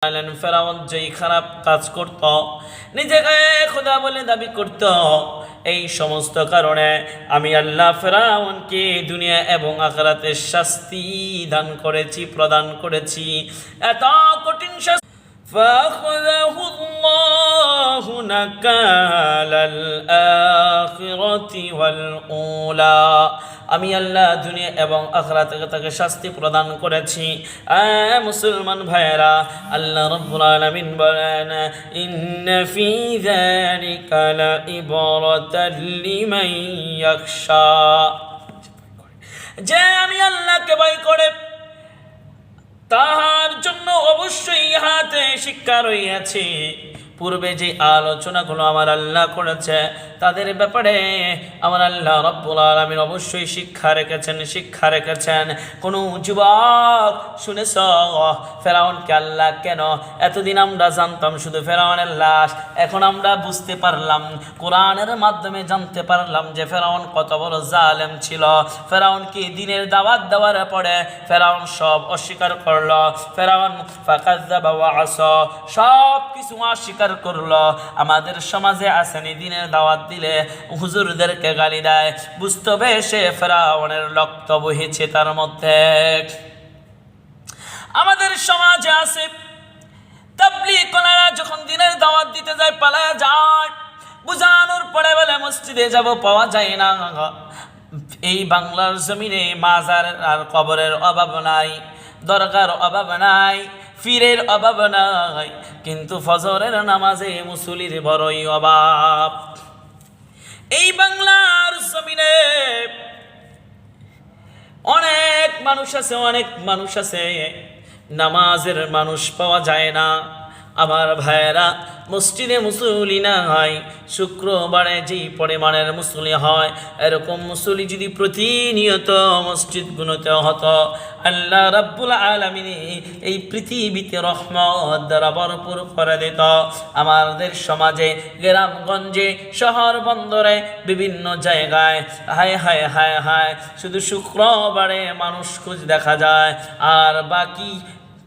ফেরাউন যেই খারাপ কাজ করত, নিজেকে খোদা বলে দাবি করত, এই সমস্ত কারণে আমি আল্লাহ ফেরাউনকে দুনিয়া এবং আখিরাতে শাস্তি প্রদান করেছি। এত কঠিন শাস্তি فأخذه الله نكال الآخرة والأولى। আমি আল্লাহ দুনিয়া এবং আখিরাতে তাকে শাস্তি প্রদান করেছি। মুসলমান ভাইয়েরা, আল্লাহ রাব্বুল আলামিন বলেন, ইন্না ফি যালিকা লাইবরাতাল লিমান ইয়াখশা। যে আমি আল্লাহকে ভয় করে তাহার জন্য অবশ্যই ইহাতে শিক্ষা রইয়াছে। পূর্বে যে আলোচনাগুলো আমার আল্লাহ করেছে তাদের ব্যাপারে আমার আল্লাহ রাব্বুল আলামিন অবশ্যই শিক্ষা রেখেছেন। কোন যুবক শুনেছ ফেরাউনকে আল্লাহ কেন? এতদিন আমরা জানতাম শুধু ফেরাউনের লাশ, এখন আমরা বুঝতে পারলাম, কোরআনের মাধ্যমে জানতে পারলাম যে ফেরাউন কত বড় জালেম ছিল। ফেরাউনকে দিনের দাওয়াত দেওয়ার পরে ফেরাউন সব অস্বীকার করলো। ফেরাউন ফাকাজ্জাবা ওয়া আসা, সব কিছু অস্বীকার করলো। আমাদের সমাজে আসেনি দিনের দাওয়াত দিলে হুজুরদেরকে গালি দেয়, বুঝতে হবে সে ফেরাউনের রক্ত বহিছে তার মধ্যে। আমাদের সমাজে আছে তাবলীগীরা যখন দিনের দাওয়াত দিতে যায় পালায়া যায়, বুঝানোর পরে বলে মসজিদে যাব, পাওয়া যায় না। এই বাংলার জমিনে মাজার আর কবরের অভাব নাই, দরগার অভাব নাই, ফিরের অভাব নাই, কিন্তু ফজরের নামাজে মুসল্লির বড়ই অভাব। এই বাংলার জমিনে অনেক মানুষ আছে নামাজের মানুষ পাওয়া যায় না। আমার ভাইয়েরা, মসজিদে মুসল্লি না হয়, শুক্রবারে যেই পরিমাণের মুসল্লি হয় এরকম মুসল্লি যদি প্রতিনিয়ত মসজিদগুলোতে হতো, আল্লাহ রাব্বুল আলামিন এই পৃথিবীতে রহমত দ্বারা ভরপুর করে দিত। আমাদের সমাজে, গ্রামগঞ্জে, শহর বন্দরে, বিভিন্ন জায়গায় হায় হায় হায় হায় শুধু শুক্রবারে মানুষ খুঁজ দেখা যায়, আর বাকি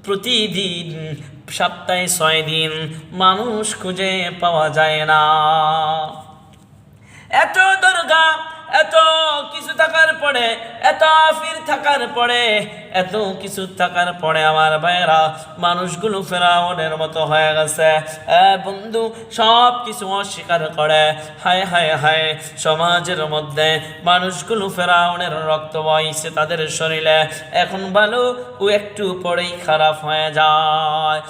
প্রতিদিন সপ্তাহে 6 দিন মানুষ খুঁজে পাওয়া যায় না। এত দরগা, এত কিছু থাকার পরে, এত ফির থাকার পরে, এত কিছু থাকার পরে আমার ভাইয়েরা, মানুষগুলো ফেরাউনের মতো হয়ে গেছে। বন্ধু, সব কিছু অস্বীকার করে। হায় হায় হায়, সমাজের মধ্যে মানুষগুলো ফেরাউনের রক্ত বইছে তাদের শরীরে, এখন ভালো ও একটু পরেই খারাপ হয়ে যায়।